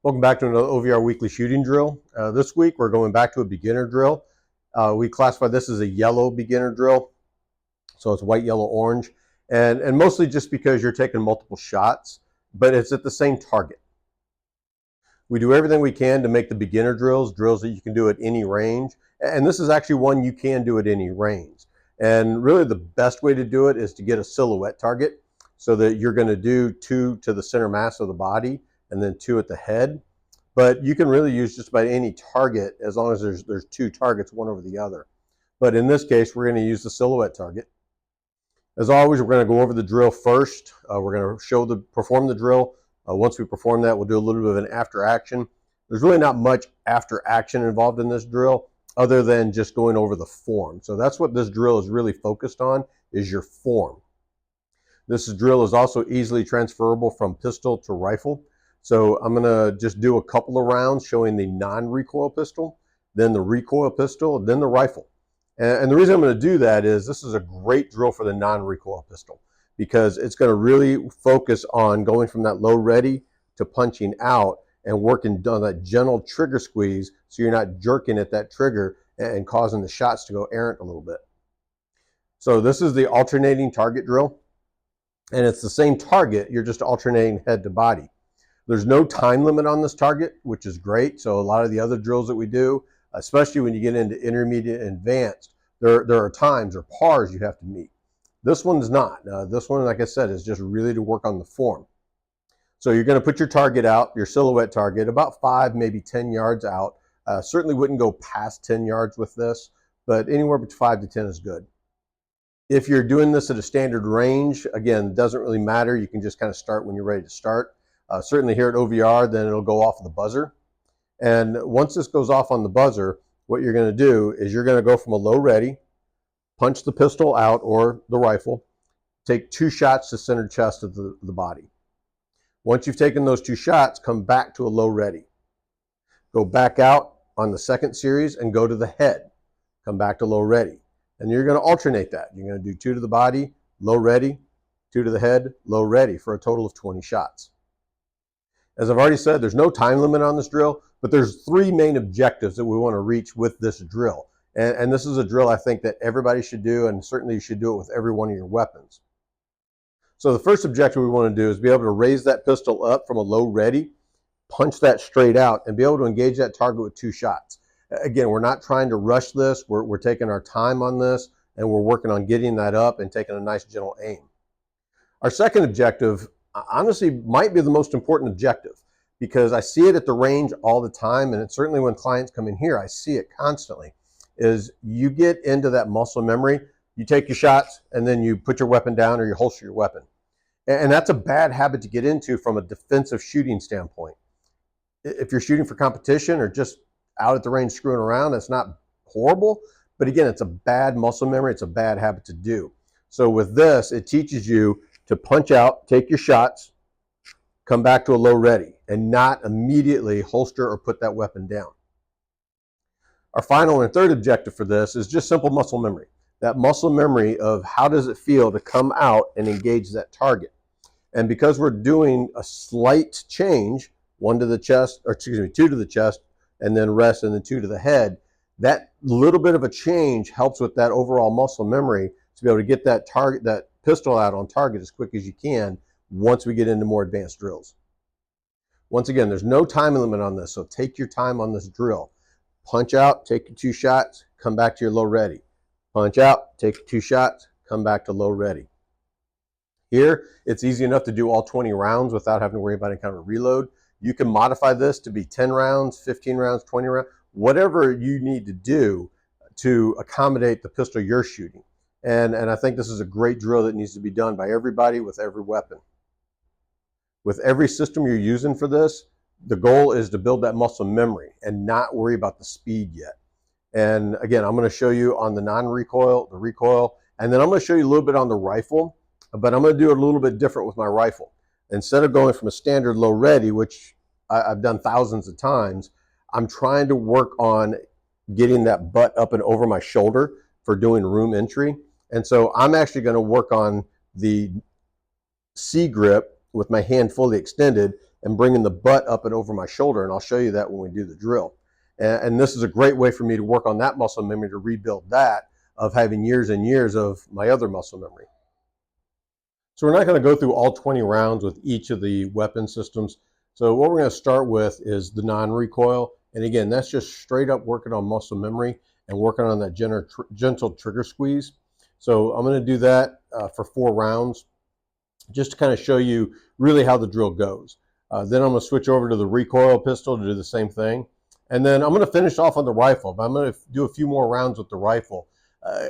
Welcome back to another OVR weekly shooting drill. This week we're going back to a beginner drill. We classify this as a yellow beginner drill. So it's white, yellow, orange. And mostly just because you're taking multiple shots, but it's at the same target. We do everything we can to make the beginner drills that you can do at any range. And this is actually one you can do at any range. And really the best way to do it is to get a silhouette target so that you're going to do 2 to the center mass of the body and then 2 at the head. But you can really use just about any target as long as there's 2 targets, one over the other. But in this case, we're going to use the silhouette target. As always, we're going to go over the drill first. We're going to perform the drill. Once we perform that, we'll do a little bit of an after action. There's really not much after action involved in this drill other than just going over the form. So that's what this drill is really focused on, is your form. This drill is also easily transferable from pistol to rifle. So I'm going to just do a couple of rounds showing the non-recoil pistol, then the recoil pistol, then the rifle. And the reason I'm going to do that is this is a great drill for the non-recoil pistol because it's going to really focus on going from that low ready to punching out and working on that gentle trigger squeeze so you're not jerking at that trigger and causing the shots to go errant a little bit. So this is the alternating target drill, and it's the same target, you're just alternating head to body. There's no time limit on this target, which is great. So a lot of the other drills that we do, especially when you get into intermediate and advanced, there are times or pars you have to meet. This one's not. This one, like I said, is just really to work on the form. So you're going to put your target out, your silhouette target, about 5, maybe 10 yards out. Certainly wouldn't go past 10 yards with this, but anywhere between 5 to 10 is good. If you're doing this at a standard range, again, it doesn't really matter. You can just kind of start when you're ready to start. Certainly here at OVR, then it'll go off the buzzer. And once this goes off on the buzzer, what you're going to do is you're going to go from a low ready, punch the pistol out or the rifle, take 2 shots to center chest of the body. Once you've taken those 2 shots, come back to a low ready. Go back out on the second series and go to the head. Come back to low ready. And you're going to alternate that. You're going to do 2 to the body, low ready, 2 to the head, low ready for a total of 20 shots. As I've already said, there's no time limit on this drill, but there's 3 main objectives that we want to reach with this drill. And this is a drill I think that everybody should do, and certainly you should do it with every one of your weapons. So the first objective we want to do is be able to raise that pistol up from a low ready, punch that straight out, and be able to engage that target with 2 shots. Again, we're not trying to rush this. We're taking our time on this, and we're working on getting that up and taking a nice gentle aim. Our second objective honestly might be the most important objective because I see it at the range all the time, and it's certainly when clients come in here, I see it constantly, is you get into that muscle memory, you take your shots, and then you put your weapon down or you holster your weapon. And that's a bad habit to get into from a defensive shooting standpoint. If you're shooting for competition or just out at the range screwing around, that's not horrible, but again, it's a bad muscle memory, it's a bad habit to do. So with this, it teaches you to punch out, take your shots, come back to a low ready, and not immediately holster or put that weapon down. Our final and third objective for this is just simple muscle memory. That muscle memory of how does it feel to come out and engage that target. And because we're doing a slight change, 2 to the chest, and then rest, and then 2 to the head, that little bit of a change helps with that overall muscle memory to be able to get that target, that pistol out on target as quick as you can once we get into more advanced drills. Once again, there's no time limit on this, so take your time on this drill. Punch out, take your 2 shots, come back to your low ready. Punch out, take 2 shots, come back to low ready. Here, it's easy enough to do all 20 rounds without having to worry about any kind of reload. You can modify this to be 10 rounds, 15 rounds, 20 rounds, whatever you need to do to accommodate the pistol you're shooting. And I think this is a great drill that needs to be done by everybody with every weapon. With every system you're using for this, the goal is to build that muscle memory and not worry about the speed yet. And again, I'm going to show you on the non-recoil, the recoil, and then I'm going to show you a little bit on the rifle, but I'm going to do it a little bit different with my rifle. Instead of going from a standard low ready, which I've done thousands of times, I'm trying to work on getting that butt up and over my shoulder for doing room entry. And so I'm actually going to work on the C grip with my hand fully extended and bringing the butt up and over my shoulder, and I'll show you that when we do the drill. And this is a great way for me to work on that muscle memory, to rebuild that of having years and years of my other muscle memory. So we're not going to go through all 20 rounds with each of the weapon systems. So what we're going to start with is the non-recoil. And again, that's just straight up working on muscle memory and working on that gentle trigger squeeze. So I'm going to do that for 4 rounds, just to kind of show you really how the drill goes. Then I'm going to switch over to the recoil pistol to do the same thing. And then I'm going to finish off on the rifle. But I'm going to do a few more rounds with the rifle.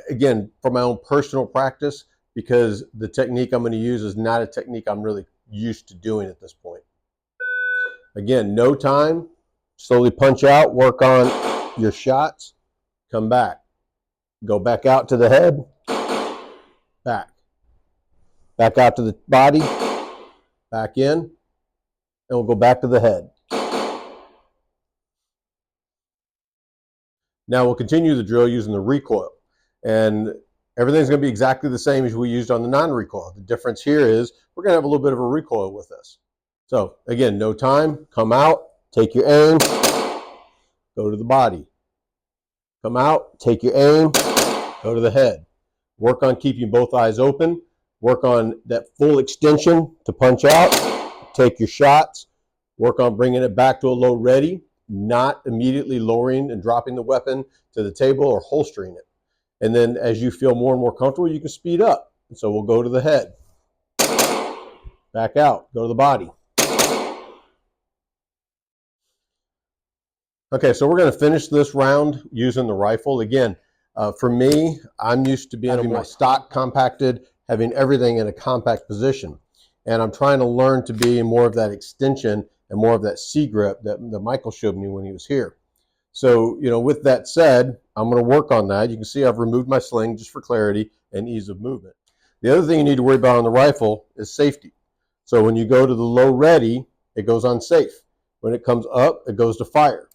Again, for my own personal practice, because the technique I'm going to use is not a technique I'm really used to doing at this point. Again, no time. Slowly punch out, work on your shots, come back. Go back out to the head, back. Back out to the body, back in, and we'll go back to the head. Now we'll continue the drill using the recoil. And everything's going to be exactly the same as we used on the non-recoil. The difference here is we're going to have a little bit of a recoil with this. So again, no time, come out, take your aim, go to the body. Come out, take your aim, go to the head. Work on keeping both eyes open. Work on that full extension to punch out. Take your shots. Work on bringing it back to a low ready, not immediately lowering and dropping the weapon to the table or holstering it. And then as you feel more and more comfortable, you can speed up. And so we'll go to the head. Back out, go to the body. Okay, so we're going to finish this round using the rifle. Again, for me, I'm used to having my stock compacted, having everything in a compact position. And I'm trying to learn to be more of that extension and more of that C-grip that Michael showed me when he was here. So, with that said, I'm going to work on that. You can see I've removed my sling just for clarity and ease of movement. The other thing you need to worry about on the rifle is safety. So when you go to the low ready, it goes on safe. When it comes up, it goes to fire.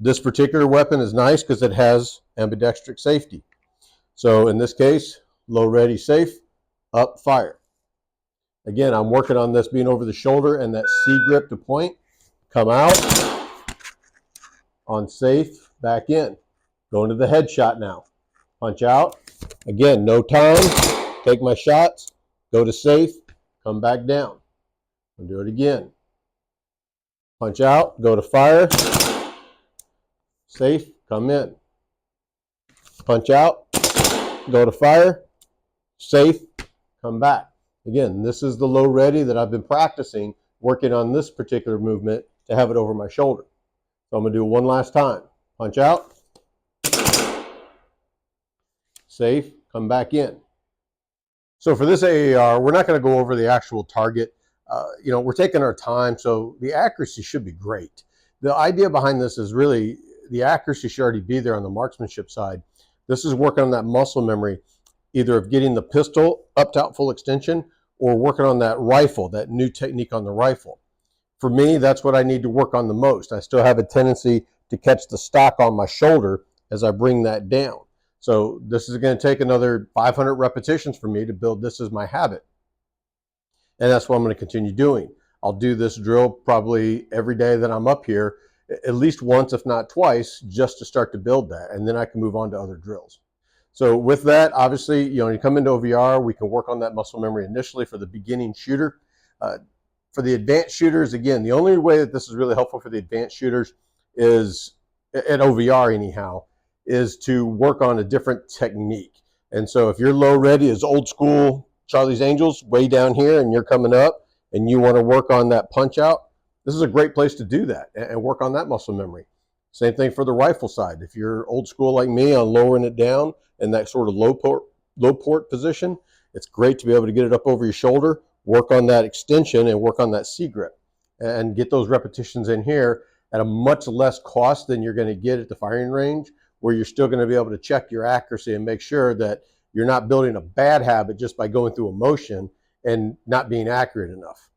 This particular weapon is nice because it has ambidextrous safety. So in this case, low ready, safe, up, fire. Again, I'm working on this being over the shoulder and that C-grip to point. Come out, on safe, back in. Going to the headshot now. Punch out. Again, no time. Take my shots. Go to safe. Come back down. I'll do it again. Punch out. Go to fire. Safe. Come in. Punch out. Go to fire. Safe. Come back. Again, this is the low ready that I've been practicing, working on this particular movement to have it over my shoulder. So I'm going to do it one last time. Punch out. Safe. Come back in. So for this AAR, we're not going to go over the actual target. We're taking our time, so the accuracy should be great. The idea behind this is really the accuracy should already be there on the marksmanship side. This is working on that muscle memory, either of getting the pistol up to out full extension or working on that rifle, that new technique on the rifle. For me, that's what I need to work on the most. I still have a tendency to catch the stock on my shoulder as I bring that down. So this is going to take another 500 repetitions for me to build this as my habit. And that's what I'm going to continue doing. I'll do this drill probably every day that I'm up here, at least once, if not twice, just to start to build that. And then I can move on to other drills. So with that, obviously, you come into OVR, we can work on that muscle memory initially for the beginning shooter. For the advanced shooters, again, the only way that this is really helpful for the advanced shooters is, at OVR anyhow, is to work on a different technique. And so if your low ready is old school Charlie's Angels way down here and you're coming up and you want to work on that punch out, this is a great place to do that and work on that muscle memory. Same thing for the rifle side. If you're old school like me on lowering it down in that sort of low port position, it's great to be able to get it up over your shoulder, work on that extension and work on that C-grip and get those repetitions in here at a much less cost than you're going to get at the firing range, where you're still going to be able to check your accuracy and make sure that you're not building a bad habit just by going through a motion and not being accurate enough.